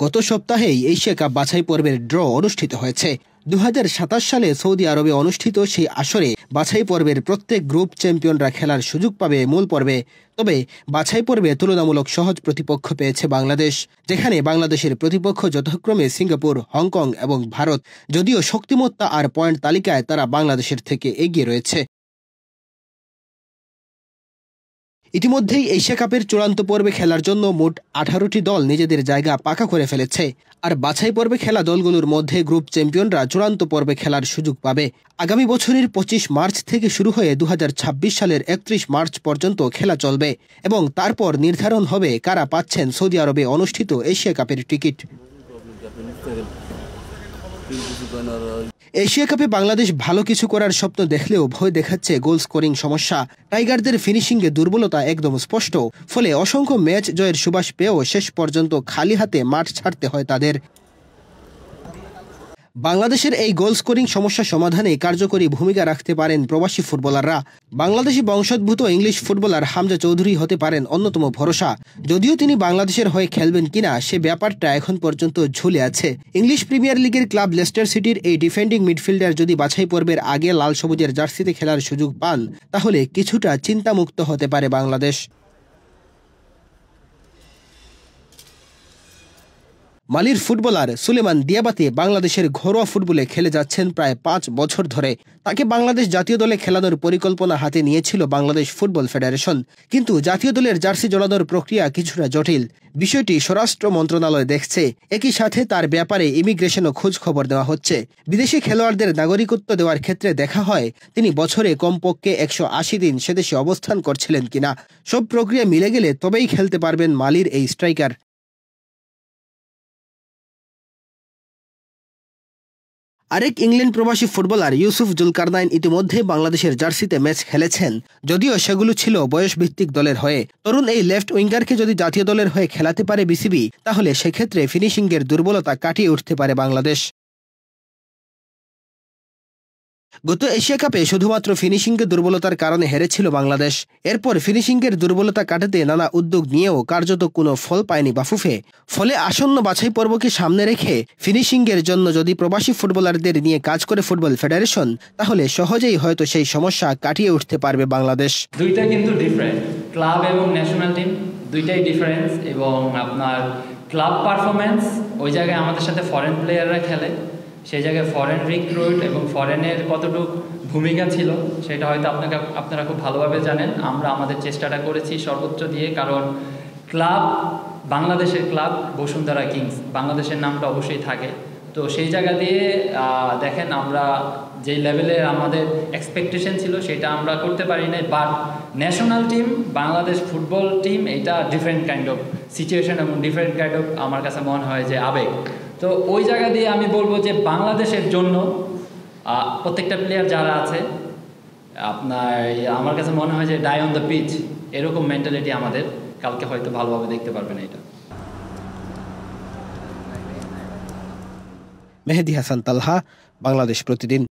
গত সপ্তাহেই Asia cup বাছাই পর্বের ড্র অনুষ্ঠিত হয়েছে। 2027 সালে সৌদি আরবে অনুষ্ঠিত সেই আসরে বাছাই পর্বের প্রত্যেক গ্রুপ চ্যাম্পিয়নরা খেলার সুযোগ পাবে মূল পর্বে। তবে বাছাই পর্বে তুলনামূলক সহজ প্রতিপক্ষ পেয়েছে বাংলাদেশ, যেখানে বাংলাদেশের প্রতিপক্ষ যথাক্রমে সিঙ্গাপুর, হংকং এবং ভারত। যদিও শক্তিমত্তা আর পয়েন্ট তালিকায় তারা বাংলাদেশের থেকে এগিয়ে রয়েছে। ইতিমধ্যেই এশিয়া কাপের চূড়ান্ত পর্বে খেলার জন্য মোট 18টি দল নিজেদের জায়গা পাকা করে ফেলেছে। আর বাছাই পর্বে খেলা দলগুলোর মধ্যে গ্রুপ চ্যাম্পিয়নরা চূড়ান্ত পর্বে খেলার সুযোগ পাবে। আগামী বছরের 25 মার্চ থেকে শুরু হয়ে 2026 সালের 31 মার্চ পর্যন্ত খেলা চলবে এবং তারপর নির্ধারণ হবে কারা পাচ্ছেন সৌদি আরবে অনুষ্ঠিত এশিয়া কাপের টিকিট। এশিয়া কাপে বাংলাদেশ ভালো কিছু করার স্বপ্ন দেখলেও ভয় দেখাচ্ছে গোল স্কোরিং সমস্যা। টাইগারদের ফিনিশিংয়ে দুর্বলতা একদম স্পষ্ট, ফলে অসংখ্য ম্যাচ জয়ের সুবাস পেয়েও শেষ পর্যন্ত খালি হাতে মাঠ ছাড়তে হয় তাদের। বাংলাদেশের এই গোল স্কোরিং সমস্যা সমাধানে কার্যকরী ভূমিকা রাখতে পারেন প্রবাসী ফুটবলাররা। বাংলাদেশি বংশোদ্ভূত ইংলিশ ফুটবলার হামজা চৌধুরী হতে পারেন অন্যতম ভরসা। যদিও তিনি বাংলাদেশের হয়ে খেলবেন কিনা সে ব্যাপারটা এখন পর্যন্ত ঝুলে আছে। ইংলিশ প্রিমিয়ার লিগের ক্লাব লেস্টার সিটির এই ডিফেন্ডিং মিডফিল্ডার যদি বাছাই পর্বের আগে লাল সবুজের জার্সিতে খেলার সুযোগ পান, তাহলে কিছুটা চিন্তামুক্ত হতে পারে বাংলাদেশ। মালির ফুটবলার সুলেমান দিয়াবাতে বাংলাদেশের ঘরোয়া ফুটবলে খেলে যাচ্ছেন প্রায় 5 বছর ধরে। তাকে বাংলাদেশ জাতীয় দলে খেলানোর পরিকল্পনা হাতে নিয়েছিল বাংলাদেশ ফুটবল ফেডারেশন, কিন্তু জাতীয় দলের জার্সি জড়ানোর প্রক্রিয়া কিছুটা জটিল। বিষয়টি স্বরাষ্ট্র মন্ত্রণালয় দেখছে। একই সাথে তার ব্যাপারে ইমিগ্রেশনও খোঁজ খবর দেওয়া হচ্ছে। বিদেশি খেলোয়াড়দের নাগরিকত্ব দেওয়ার ক্ষেত্রে দেখা হয় তিনি বছরে কমপক্ষে 180 দিন সেদেশে অবস্থান করছিলেন কিনা। সব প্রক্রিয়া মিলে গেলে তবেই খেলতে পারবেন মালির এই স্ট্রাইকার। আরেক ইংল্যান্ড প্রবাসী ফুটবলার ইউসুফ জুলকারনাইন ইতিমধ্যে বাংলাদেশের জার্সিতে ম্যাচ খেলেছেন, যদিও সেগুলো ছিল বয়সভিত্তিক দলের হয়ে। তরুণ এই লেফট উইঙ্গারকে যদি জাতীয় দলের হয়ে খেলাতে পারে বিসিবি, তাহলে সেক্ষেত্রে ফিনিশিংয়ের দুর্বলতা কাটিয়ে উঠতে পারে বাংলাদেশ। গত এশিয়া কাপে শুধুমাত্র ফিনিশিংয়ের দুর্বলতার কারণে হেরেছিল বাংলাদেশ। এরপর ফিনিশিংয়ের দুর্বলতা কাটাতে নানা উদ্যোগ নিয়েও কার্যত কোনো ফল পায়নি বাফুফে। ফলে আসন্ন বাছাই পর্বকে সামনে রেখে ফিনিশিংয়ের জন্য যদি প্রবাসী ফুটবলারদের নিয়ে কাজ করে ফুটবল ফেডারেশন, তাহলে সহজেই হয়তো সেই সমস্যা কাটিয়ে উঠতে পারবে বাংলাদেশ। দুইটা কিন্তু ডিফারেন্ট, ক্লাব এবং ন্যাশনাল টিম দুইটাই ডিফারেন্স। এবং আপনার ক্লাব পারফরমেন্স, ওই জায়গায় আমাদের সাথে ফরেন প্লেয়াররা খেলে, সেই জায়গায় ফরেন রিক্রুট এবং ফরেনের কতটুকু ভূমিকা ছিল সেটা হয়তো আপনারা খুব ভালোভাবে জানেন। আমরা আমাদের চেষ্টাটা করেছি সর্বোচ্চ দিয়ে, কারণ ক্লাব, বাংলাদেশের ক্লাব বসুন্ধরা কিংস, বাংলাদেশের নামটা অবশ্যই থাকে। তো সেই জায়গা দিয়ে দেখেন আমরা যেই লেভেলের আমাদের এক্সপেকটেশন ছিল সেটা আমরা করতে পারি নাই। But national team, Bangladesh football team, এটা ডিফারেন্ট কাইন্ড অফ সিচুয়েশন এবং ডিফারেন্ট কাইন্ড অফ আমার কাছে মনে হয় যে আবেগ। তো ওই জায়গা দিয়ে আমি বলবো যে বাংলাদেশের জন্য প্রত্যেকটা প্লেয়ার যারা আছে আপনার, আমার কাছে মনে হয় যে ডাই অন দ্য পিচ, এরকম মেন্টালিটি আমাদের কালকে হয়তো ভালোভাবে দেখতে পারবেন এটা। মেহেদী হাসান তালহা, বাংলাদেশ প্রতিদিন।